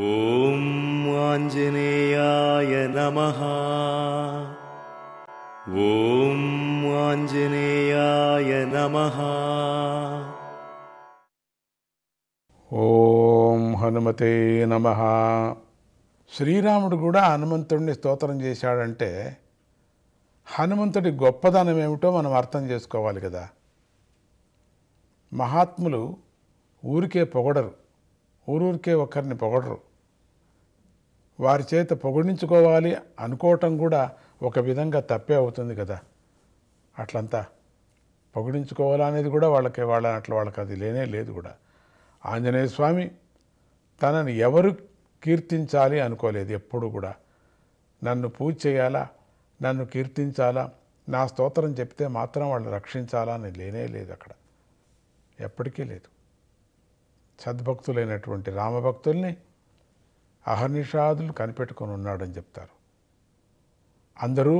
ఓం ఆంజనేయాయ నమః. ఓం ఆంజనేయాయ నమః. ఓం హనుమతే నమః. శ్రీరాముడు కూడా హనుమంతుడిని స్తోత్రం చేశాడంటే హనుమంతుడి గొప్పదనం ఏమిటో మనం అర్థం చేసుకోవాలి కదా. మహాత్ములు ఊరికే పొగడరు, ఊరూరికే ఒకరిని పొగడరు. వారి చేత పొగిడించుకోవాలి అనుకోవటం కూడా ఒక విధంగా తప్పే అవుతుంది కదా. అట్లంతా పొగిడించుకోవాలనేది కూడా వాళ్ళకి అది లేనే లేదు కూడా. ఆంజనేయ స్వామి తనని ఎవరు కీర్తించాలి అనుకోలేదు ఎప్పుడు కూడా. నన్ను పూజ చేయాలా, నన్ను కీర్తించాలా, నా స్తోత్రం చెప్తే మాత్రం వాళ్ళు రక్షించాలా అని లేనే లేదు అక్కడ, ఎప్పటికీ లేదు. సద్భక్తులైనటువంటి రామభక్తుల్ని అహర్నిషాదులు కనిపెట్టుకొని ఉన్నాడని చెప్తారు. అందరూ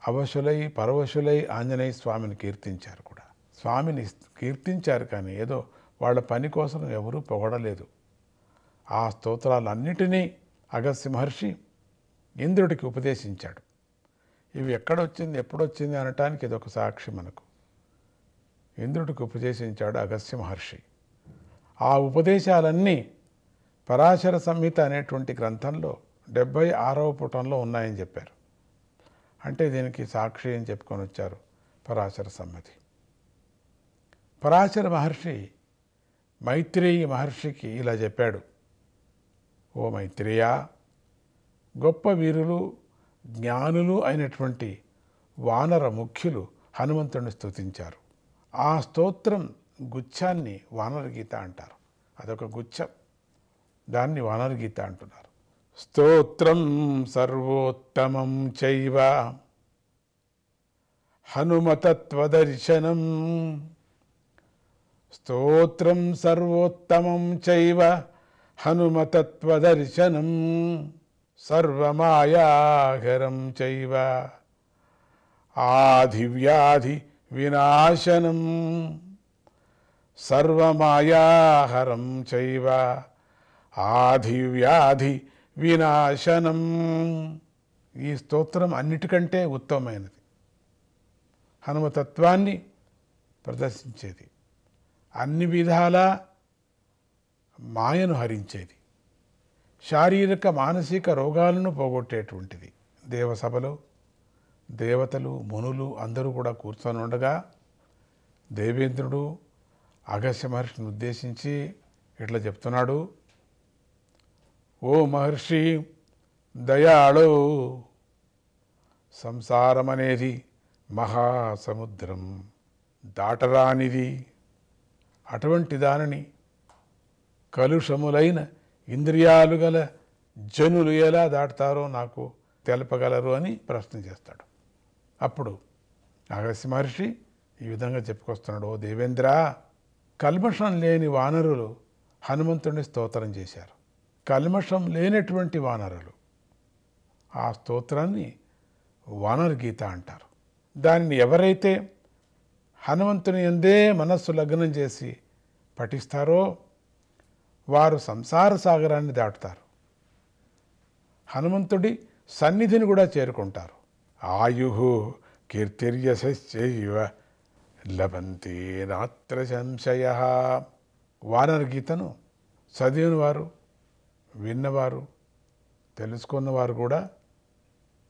అవశులై పరవశులై ఆంజనేయ స్వామిని కీర్తించారు కూడా. స్వామిని కీర్తించారు కానీ ఏదో వాళ్ళ పని కోసం ఎవరూ పొగడలేదు. ఆ స్తోత్రాలన్నిటినీ అగస్త్య మహర్షి ఇంద్రుడికి ఉపదేశించాడు. ఇవి ఎక్కడొచ్చింది ఎప్పుడొచ్చింది అనటానికి ఇదొక సాక్షి మనకు. ఇంద్రుడికి ఉపదేశించాడు అగస్త్య మహర్షి. ఆ ఉపదేశాలన్నీ పరాశర సంహిత అనేటువంటి గ్రంథంలో 76వ పుటంలో ఉన్నాయని చెప్పారు. అంటే దీనికి సాక్షి అని చెప్పుకొని వచ్చారు పరాశర సంహిత. పరాశర మహర్షి మైత్రేయి మహర్షికి ఇలా చెప్పాడు. ఓ మైత్రేయ, గొప్ప వీరులు జ్ఞానులు అయినటువంటి వానర ముఖ్యులు హనుమంతుడిని స్తుతించారు. ఆ స్తోత్రం గుచ్ఛాన్ని వానర గీత అంటారు. అదొక గుచ్ఛం, దాన్ని వానర గీత అంటున్నారు. స్తోత్రం సర్వోత్తమం చైవ హనుమతత్వదర్శనం. స్తోత్రం సర్వోత్తమం చైవ హనుమతత్వదర్శనం. సర్వమాయాహరం చైవ ఆధివ్యాధి వినాశనం. సర్వమాయాహరం చైవ ఆధివ్యాధి వినాశనం. ఈ స్తోత్రం అన్నిటికంటే ఉత్తమమైనది, హనుమతత్వాన్ని ప్రదర్శించేది, అన్ని విధాల మాయను హరించేది, శారీరక మానసిక రోగాలను పోగొట్టేటువంటిది. దేవసభలో దేవతలు మునులు అందరూ కూడా కూర్చొని ఉండగా దేవేంద్రుడు అగస్త్య మహర్షిని ఉద్దేశించి ఇట్లా చెప్తున్నాడు. ఓ మహర్షి దయాళో, సంసారం అనేది మహాసముద్రం, దాటరానిది. అటువంటి దానిని కలుషములైన ఇంద్రియాలు గల జనులు ఎలా దాటుతారో నాకు తెలపగలరు అని ప్రశ్న చేస్తాడు. అప్పుడు అగస్త్య మహర్షి ఈ విధంగా చెప్పుకొస్తున్నాడు. ఓ దేవేంద్ర, కల్మషం లేని వానరులు హనుమంతుడిని స్తోత్రం చేశారు. కల్మషం లేనటువంటి వానరులు ఆ స్తోత్రాన్ని వానర గీత అంటారు. దానిని ఎవరైతే హనుమంతుని యందే మనస్సు లగ్నం చేసి పఠిస్తారో వారు సంసార సాగరాన్ని దాటుతారు, హనుమంతుడి సన్నిధిని కూడా చేరుకుంటారు. ఆయు కీర్తిర్యశైవ లభంతే నాత్ర సంశయ. వానర గీతను చదివిన వారు, విన్నవారు, తెలుసుకున్నవారు కూడా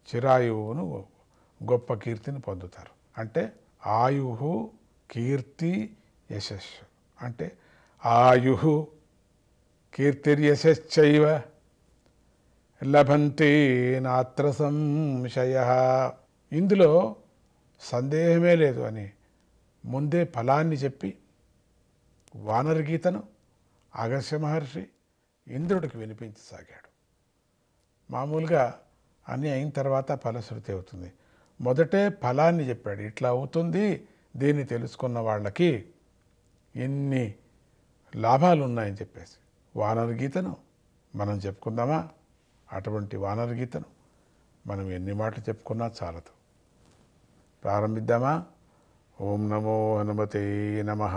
చిరాయువును గొప్ప కీర్తిని పొందుతారు. అంటే ఆయు కీర్తి యశస్సు అంటే ఆయు కీర్తిర్యశైవ లభంతే నాత్ర సంశయ. ఇందులో సందేహమే లేదు అని ముందే ఫలాన్ని చెప్పి వానర గీతను అగస్త్య మహర్షి ఇంద్రుడికి వినిపించసాగాడు. మామూలుగా అన్నీ అయిన తర్వాత ఫలశ్రుతి అవుతుంది. మొదటే ఫలాన్ని చెప్పాడు. ఇట్లా అవుతుంది, దీన్ని తెలుసుకున్న వాళ్ళకి ఎన్ని లాభాలు ఉన్నాయని చెప్పేసి. వానర గీతను మనం చెప్పుకుందామా? అటువంటి వానర గీతను మనం ఎన్ని మాటలు చెప్పుకున్నా చాలదు. ప్రారంభిద్దామా? ఓం నమో హనుమతే నమః.